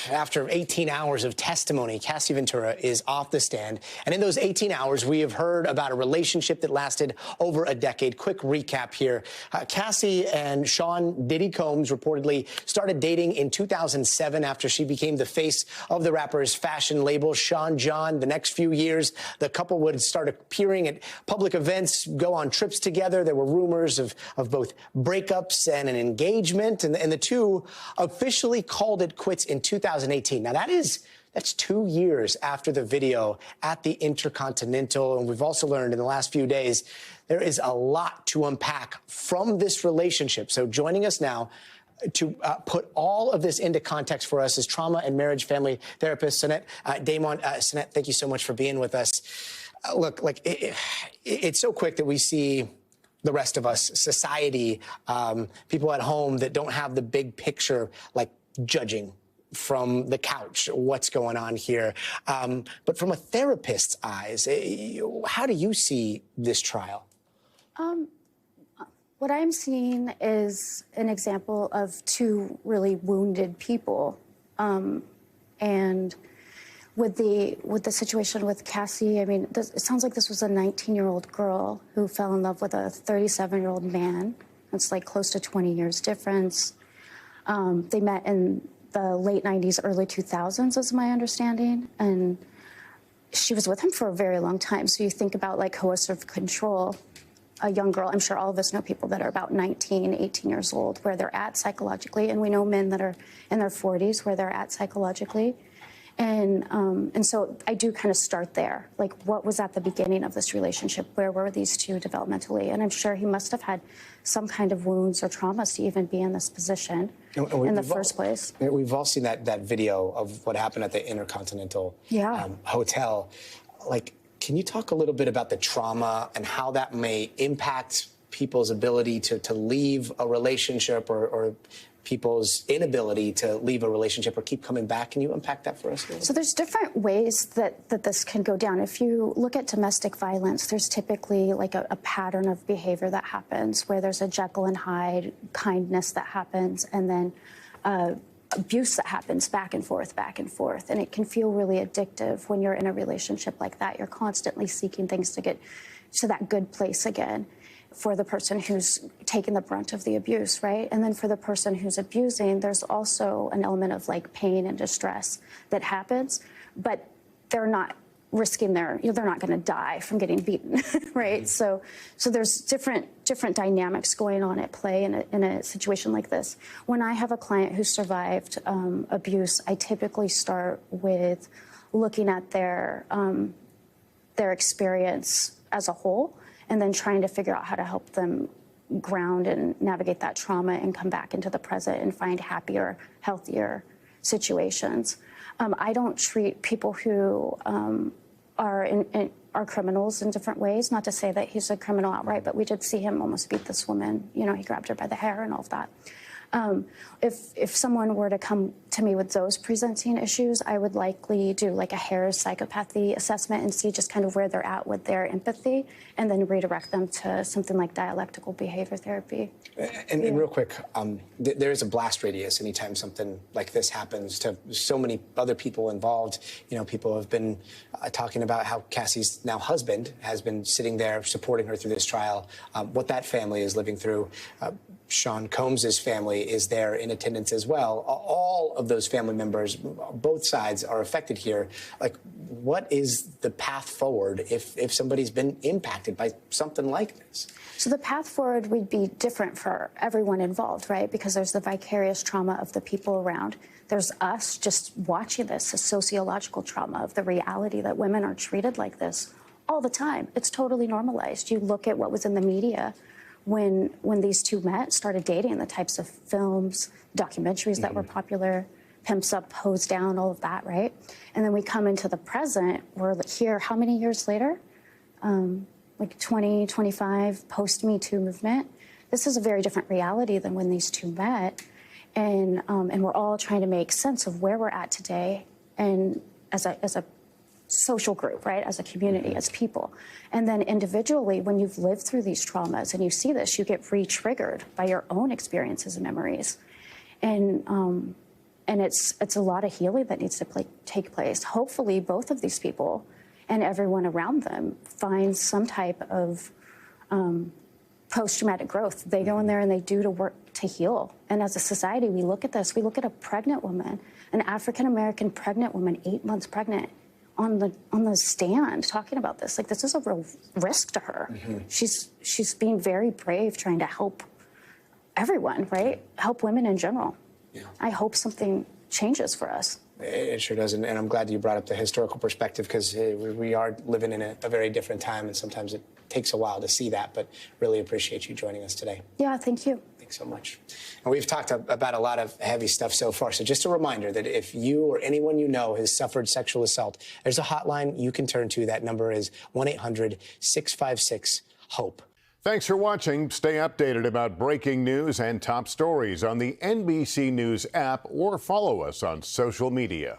After 18 hours of testimony, Cassie Ventura is off the stand. And in those 18 hours, we have heard about a relationship that lasted over a decade. Quick recap here. Cassie and Sean Diddy Combs reportedly started dating in 2007 after she became the face of the rapper's fashion label, Sean John. The next few years, the couple would start appearing at public events, go on trips together. There were rumors of both breakups and an engagement. And the two officially called it quits in 2018. Now, that's 2 years after the video at the Intercontinental. And we've also learned in the last few days, there is a lot to unpack from this relationship. So joining us now to put all of this into context for us is trauma and marriage family therapist Sanette Damon. Sanette, thank you so much for being with us. Look, it's so quick that we see the rest of us, society, people at home that don't have the big picture, like judging from the couch what's going on here. But from a therapist's eyes, how do you see this trial? What I'm seeing is an example of two really wounded people. And with the situation with Cassie, I mean, it sounds like this was a 19-year-old girl who fell in love with a 37-year-old man. It's like close to 20 years difference. They met in the late 90s, early 2000s, is my understanding. And she was with him for a very long time. So you think about like coercive control, a young girl, I'm sure all of us know people that are about 19, 18 years old, where they're at psychologically. And we know men that are in their 40s where they're at psychologically. And so I do kind of start there. Like, what was at the beginning of this relationship? Where were these two developmentally? And I'm sure he must have had some kind of wounds or traumas to even be in this position in the first place. We've all seen that video of what happened at the Intercontinental Hotel. Like, can you talk a little bit about the trauma and how that may impact people's ability to leave a relationship or people's inability to leave a relationship or keep coming back? Can you unpack that for us? So there's different ways that this can go down. If you look at domestic violence, there's typically like a pattern of behavior that happens where there's a Jekyll and Hyde kindness that happens, and then abuse that happens back and forth. And it can feel really addictive when you're in a relationship like that. You're constantly seeking things to get to that good place again, for the person who's taking the brunt of the abuse, right? And then for the person who's abusing, there's also an element of like pain and distress that happens, but they're not risking they're not going to die from getting beaten, right? So there's different dynamics going on at play in a situation like this. When I have a client who survived abuse, I typically start with looking at their experience as a whole, and then trying to figure out how to help them ground and navigate that trauma and come back into the present and find happier, healthier situations. I don't treat people who are criminals in different ways. Not to say that he's a criminal outright, but we did see him almost beat this woman. You know, he grabbed her by the hair and all of that. If someone were to come to me with those presenting issues, I would likely do like a Harris psychopathy assessment and see just kind of where they're at with their empathy, and then redirect them to something like dialectical behavior therapy. And real quick, there is a blast radius anytime something like this happens to so many other people involved. You know, people have been talking about how Cassie's now husband has been sitting there supporting her through this trial, what that family is living through. Sean Combs' family is there in attendance as well. All of those family members, both sides, are affected here. Like, what is the path forward if somebody's been impacted by something like this? So the path forward would be different for everyone involved, right? Because there's the vicarious trauma of the people around. There's us just watching this, a sociological trauma of the reality that women are treated like this all the time. It's totally normalized. You look at what was in the media when these two met, started dating, the types of films, documentaries that were popular, Pimps Up, Hose Down, all of that, right? And then we come into the present, we're here how many years later? Like 20, 25, post-Me Too movement. This is a very different reality than when these two met. And we're all trying to make sense of where we're at today, and as a social group, right, as a community, as people. And then individually, when you've lived through these traumas and you see this, you get re-triggered by your own experiences and memories. And And it's a lot of healing that needs to take place. Hopefully, both of these people and everyone around them find some type of post-traumatic growth. They go in there and they do to work to heal. And as a society, we look at this. We look at a pregnant woman, an African-American pregnant woman, 8 months pregnant, on the stand talking about this. Like, this is a real risk to her. She's being very brave, trying to help everyone, right? Help women in general. Yeah. I hope something changes for us. It sure does, and I'm glad you brought up the historical perspective, because we are living in a very different time, and sometimes it takes a while to see that, but really appreciate you joining us today. Yeah, thank you. Thanks so much. And we've talked about a lot of heavy stuff so far, so just a reminder that if you or anyone you know has suffered sexual assault, there's a hotline you can turn to. That number is 1-800-656-HOPE. Thanks for watching. Stay updated about breaking news and top stories on the NBC News app, or follow us on social media.